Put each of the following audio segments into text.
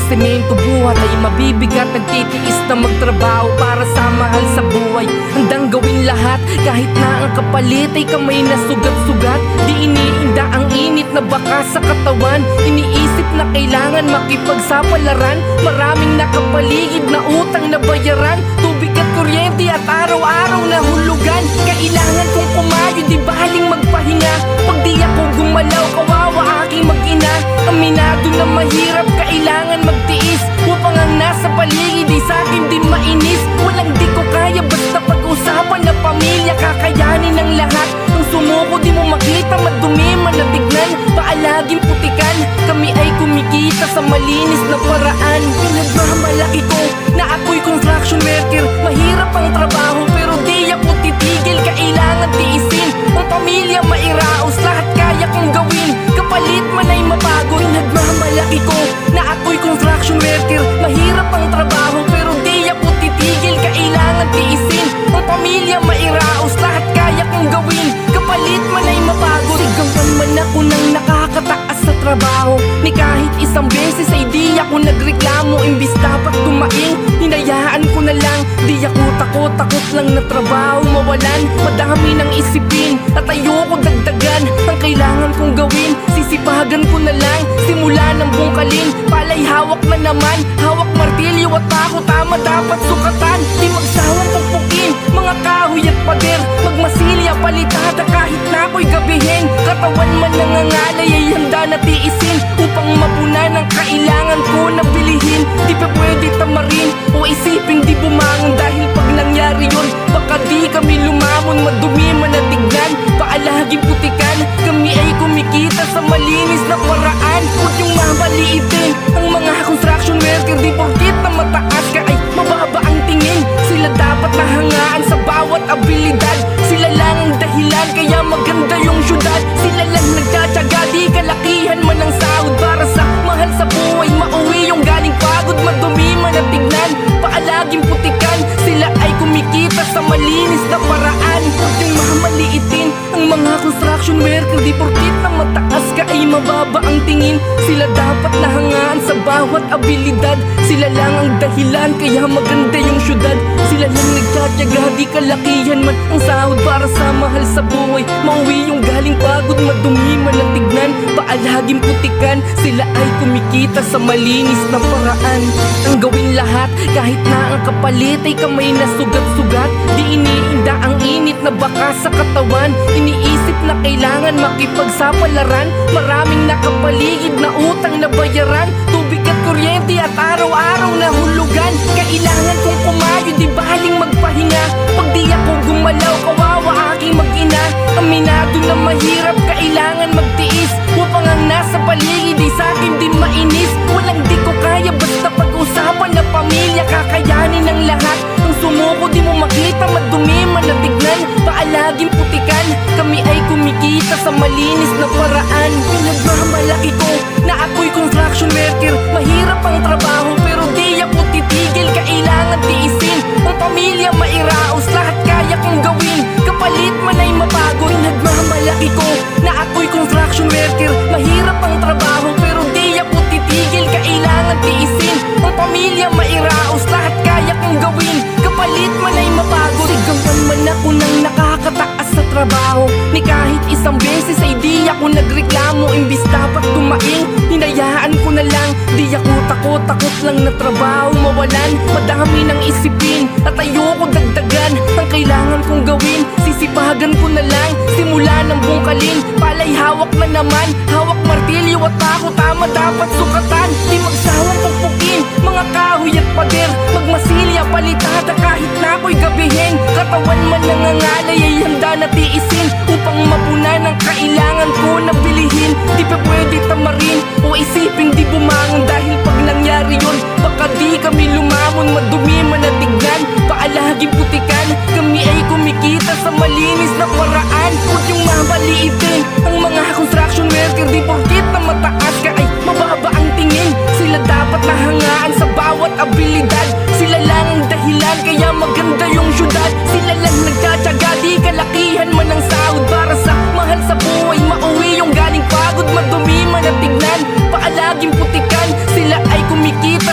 semento buhat ay mabibigat. Nagtitiis na magtrabaho para sa mahal sa buhay. Handang gawin lahat kahit na ang kapalit ay kamay na sugat-sugat. Di iniinda ang init na baka sa katawan. Iniisip na kailangan makipagsapalaran. Maraming nakapaligid na utang na bayaran. Tubig at kuryente at araw-araw na hulugan. Kailangan kong kumayo, di baling magpahinga. Pag di ako gumalaw, kawawa aking mag-ina. Aminado na mahirap, kailangan magtiis. Upang ang nasa paligid ay sa'kin din mainis. Walang di ko kaya, basta pag-usapan na pamilya. Kakayanin ng lahat. Ang sumuko di mo makita, madumi man na tignan. Paalaging putikan, kami ay kumikita sa malinis na paraan. Pinagmamalaki ko na ako'y construction worker. Mahirap ang trabaho pero di ako titigil. Kailangan tiisin, ang pamilya mairaos. Lahat kaya kong gawin, kapalit man ay mapagod. Nagmamalaki ko na ako'y construction worker. Mahirap ang trabaho pero di ako titigil. Kailangan tiisin, ang pamilya mairaos. Lahat kaya kong gawin, kapalit man ay mapagod. Sigawan man ako ng nakakataas sa trabaho. Ni kahit isang beses ay di ako nagreklamo. Imbis dapat tumaing, hinayaan ko na lang. Di ako takot lang na trabaho mawalan. Madami ng isipin at ayoko dagdagan. Ang kailangan kong gawin, sisipagan ko na lang. Simula ng bungkalin, palay hawak na naman. Hawak martilyo at ako, tama dapat sukatan. Di magsawang pagpukin, mga kahoy at pader. Magmasilya, palitada kahit na ako'y gabihin. Katawan man nangangalay ay handa na tiisin. Upang mapunan ang kailangan ko na bilihin. Di pa pwede tamarin o isiping di bumangon. Dahil pag nangyari yun, baka di kami lumamon. Madumi man na tignan, paalaging putikan. Kami ay kumikita sa malinis na paraan. Huwag yung mamaliitin ang mga construction worker. Di porkit na mataas ka ay mababa ang tingin. Sila dapat nahangaan sa bawat abilidad. Sila lang ang dahilan kaya maganda yung syudad. Sila lang nagtsatsaga, di kalakihan man ang sahod. Para sa mahal sa buhay, mauwi yung galing pagod. Madumi man na tignan, paalaging putikan. Sila ay kumikita sa malinis na paraan. Huwag yung mamaliitin ang mga construction worker. Di porkit na mataas ka ay mababa ang tingin. Sila dapat nahangaan sa bawat abilidad. Sila lang ang dahilan kaya maganda yung syudad. Sila lang nagtsatsaga, di kalakihan man ang sahod. Para sa mahal sa buhay, mauwi yung galing pagod. Madumi man ang tignan, paalaging putikan. Sila ay kumikita sa malinis na paraan. Ang gawin lahat kahit na ang kapalit ay kamay na sugat-sugat. Di iniinda ang init na baka sa katawan. Iniisip na kailangan makipagsapalaran. Maraming nakapaligid na utang na bayaran. Tubig at kuryente at araw-araw na hulugan. Kailangan kong kumayo, di baling magpahinga. Pag di ako gumalaw, kawawa aking mag-ina. Aminado na mahirap, kailangan magtiis. Upang ang nasa paligid ay sa'kin din mainis. Walang di ko kaya, basta pag-usapan na pamilya. Kakayanin ng lahat. Ang sumuko di mo makita, madumi man na tignan. Paalaging putikan, kami ay kumikita sa malinis na paraan. Pinagmamalaki ko na ako'y construction worker. Mahirap ang trabaho pero di ako titigil. Kailangan tiisin, ang pamilya mairaos. Lahat kaya kong gawin, kapalit man ay mapagod. Pinagmamalaki ko na ako'y construction worker. Mahirap ang trabaho pero di ako titigil. Kailangan tiisin, ang pamilya mairaos. Lahat kaya kong gawin, kapalit man ay mapagod. Sigawan man ako ng nakakataas sa trabaho. Ni kahit isang beses ay di ako nagreklamo. Imbis dapat tumaing, hinayaan ko na lang. Di ako takot lang na trabaho mawalan. Madami ng isipin at ayoko dagdagan. Ang kailangan kong gawin, sisipagan ko na lang. Simula ng bungkalin, palay hawak na naman. Hawak martilyo at ako, tama dapat sukatan. Di magsawang pagpukin, mga kahoy at pader. Magmasilya, palitada kahit na ako'y gabihin. Katawan man nangangalay ay handa na tiisin. Upang mapunan ang kailangan ko na bilihin. Di pa pwede tamarin o isiping di bumangon. Dahil pag nangyari yun, baka di kami lumamon. Madumi man na tignan, paalaging putikan. Kami ay kumikita sa malinis na paraan. Huwag yung mamaliitin ang mga construction worker. Di porkit na mataas ka ay mababa ang tingin. Sila dapat nahangaan sa bawat abilidad. Sila lang ang dahilan kaya maganda yung syudad. Sila lang nagtsatsaga, di kalakihan man ang sahod. Para sa mahal sa buhay, mauwi yung galing pagod. Madumi man na tignan, paalaging putikan. Sila ay kumikita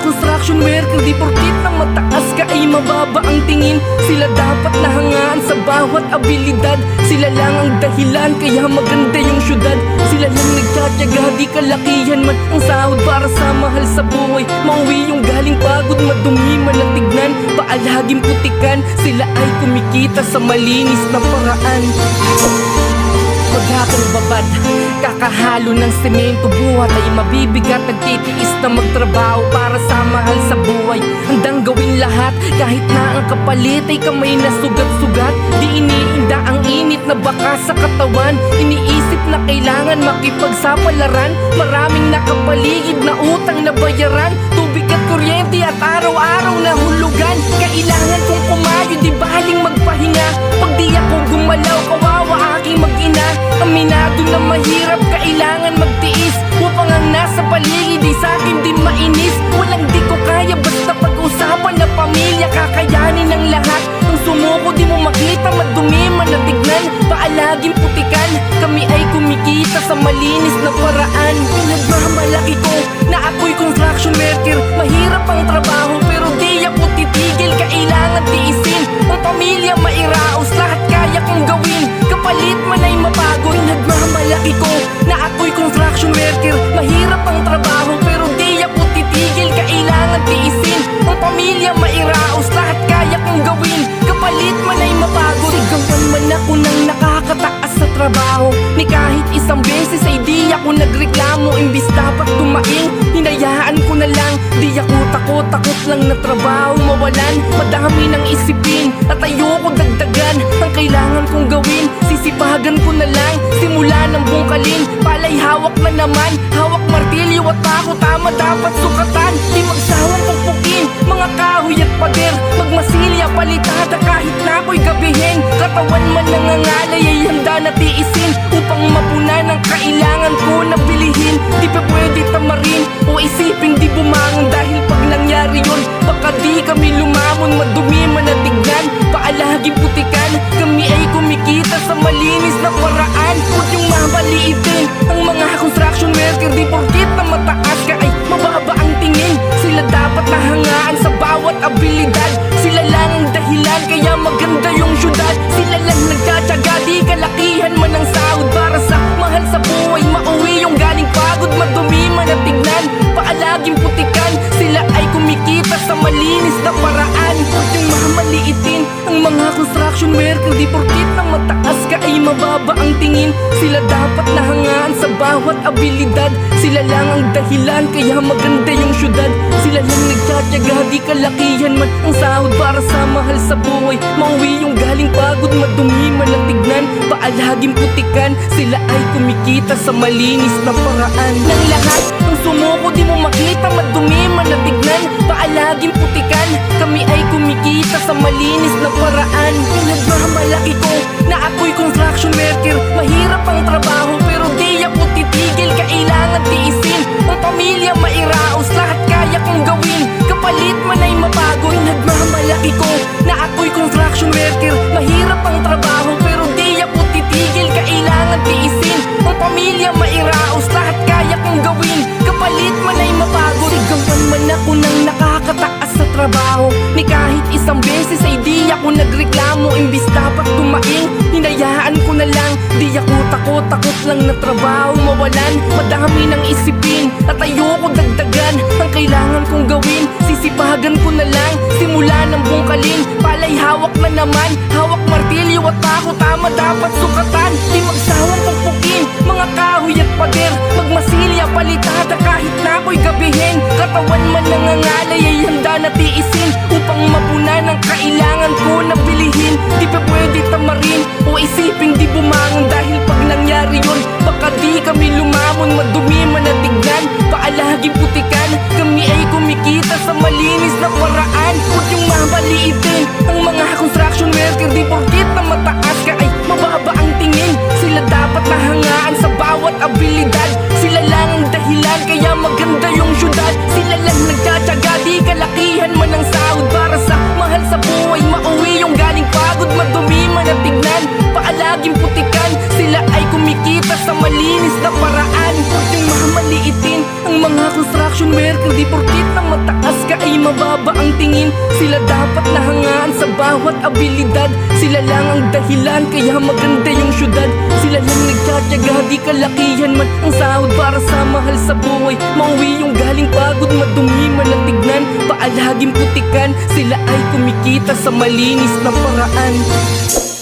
construction worker, di porkit na mataas ka ay mababa ang tingin. Sila dapat nahangaan sa bawat abilidad. Sila lang ang dahilan kaya maganda yung syudad. Sila lang nagtsatsaga, di kalakihan man ang sahod para sa mahal sa buhay. Mauwi yung galing pagod, madumi man ang tignan, paalaging putikan. Sila ay kumikita sa malinis na paraan. Maghapong babad, kakahalo ng semento. Buhat ay mabibigat, nagtitiis na magtrabaho para sa mahal sa buhay. Handang gawin lahat, kahit na ang kapalit ay kamay na sugat-sugat. Di iniinda ang init na baka sa katawan. Iniisip na kailangan makipagsapalaran. Maraming nakapaligid na utang na bayaran. Tubig at kuryente at araw-araw na hulugan. Kailangan kong kumayo, di baling magpahinga. Pag di ako gumalaw, kawawa aking mag-ina. Aminado na mahirap, kailangan magtiis upang ang nasa paligid ay sa'kin din mainis. Walang di ko kaya, basta pag-usapan na pamilya. Kakayanin ang lahat, ang sumuko di mo makita. Madumi man na tignan, paalaging putikan. Kami ay kumikita sa malinis na paraan. Pinagmamalaki ko na ako'y construction worker. Mahirap ang trabaho pero di ako titigil. Kailangan tiisin, ang pamilya mairaos. Lahat kaya kong gawin, kapalit man ay mapagod. Nagmamalaki ko na ako'y construction worker. Mahirap ang trabaho pero di ako titigil. Kailangan tiisin, ang pamilya mairaos. Lahat kaya kong gawin, kapalit man ay mapagod. Sigawan man ako ng nakakataas sa trabaho, ni kahit isang beses ay di ako nagreklamo. Imbis dapat tumaing, hinayaan ko na lang. Di ako takot lang na trabaho mawalan. Madami ng isipin at ayoko dagdagan. Ang kailangan kong gawin, sisipagan ko na lang. Simula ng bungkalin, palay hawak na naman. Hawak martilyo at ako, tama dapat sukatan. Di magsawang pagpukin, mga kahoy at pader. Magmasilya, palitada kahit na ako'y gabihin. Katawan man nangangalay ay handa na tiisin upang mapunan ang kailangan ko na bilihin. Di pa pwede tamarin o isiping di bumangon. Dahil pag nangyari yun, baka di kami lumamon. Madumi man na tignan, paalaging putikan. Kami ay kumikita sa malinis na paraan. Huwag yung mabaliitin ang mga construction worker. Di porkit na mataas ka ay mababa ang tingin. Sila dapat nahangaan sa bawat abilidad. Sila lang ang dahilan kaya maganda yung syudad. Sila lang nagtsatsaga, di kalakihan man ang sahod para sa mahal sa buhay. Mauwi yung galing pagod, madumi man na tignan, paalaging putikan. Sila ay kumikita sa malinis na paraan. Huwag yung mamaliitin ang mga construction worker. Di porkit na mataas ka ay mababa ang tingin. Sila dapat nahangaan sa bawat abilidad. Sila lang ang dahilan kaya maganda yung syudad. Sila lang nagtsatsaga, di kalakihan man ang sahod para sa mahal sa buhay. Mauwi yung galing pagod, madumi man na tignan, paalaging putikan. Sila ay kumikita sa malinis na paraan. Ng lahat, ang sumuko di mo makita. Madumi man na tignan, paalaging putikan. Kami ay kumikita sa malinis na paraan. Pinagmamalaki ko na ako'y construction worker. Mahirap ang trabaho pero di ako titigil. Kailangan tiisin, ang pamilya mairaos. Lahat kaya kong gawin, kapalit man ay mapagod. Nagmamalaki ko na ako'y construction worker. Mahirap ang trabaho pero di ako titigil. Kailangan tiisin, ang pamilya mairaos. Lahat kaya kong gawin, kapalit man ay mapagod. Sigawan man ako ng nakakataas sa trabaho, ni kahit isang beses ay di ako nagreklamo. Imbis dapat tumaing, hinayaan ko na lang. Di ako takot lang na trabaho mawalan. Madami ng isipin at ayoko dagdagan. Ang kailangan kong gawin, sisipagan ko na lang. Simula ng bungkalin, palay hawak na naman. Hawak martilyo at ako, tama dapat sukatan. Di magsawang pagpukin, mga kahoy at pader. Magmasilya, palitada kahit na ako'y gabihin. Katawan man nangangalay ay handa na tiisin upang mapunan ang kailangan ko na bilihin. Di pa pwede tamarin o isiping di bumangon. Dahil pag nangyari yun, baka di kami lumamon. Madumi man na tignan, paalaging putikan. Kami ay kumikita sa malinis na paraan. Huwag yung mabaliitin ang mga construction worker. Di porkit na mataas ka ay mababa ang tingin. Sila dapat nahangaan sa bawat abilidad. Sila lang ang dahilan kaya maganda yung syudad. Sila lang nagtsatsaga, di kalakihan man ang sahod para sa mahal sa buhay. Mauwi yung galing pagod, madumi man na tignan, paalaging putikan. Sila ay kumikita sa malinis na paraan. Huwag yung mamaliitin ang mga construction worker. Di porkit na mataas ka ay mababa ang tingin. Sila dapat nahangaan sa bawat abilidad. Sila lang ang dahilan kaya maganda yung syudad. Sila lang nagtsatsaga, di kalakihan man ang sahod para sa mahal sa buhay. Mauwi yung galing pagod, madumi man ang tignan, paalaging putikan. Sila ay kumikita sa malinis na paraan.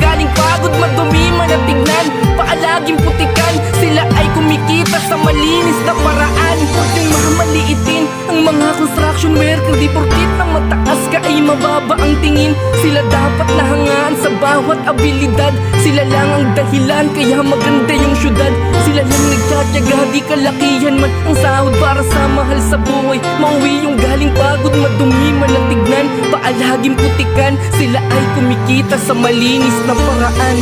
Galing pagod, madumi man ang tignan, paalaging putikan. Sila ay kumikita sa malinis na paraan. Huwag yung mamaliitin ang mga construction worker. Di porkit nang mataas ka ay mababa ang tingin. Sila dapat nahangaan sa bawat abilidad. Sila lang ang dahilan kaya maganda yung syudad. Sila lang nagtsatsaga, di kalakihan man ang sahod para sa mahal sa buhay. Mauwi yung galing pagod, madumi man ang tignan, paalaging putikan. Sila ay kumikita sa malinis na paraan.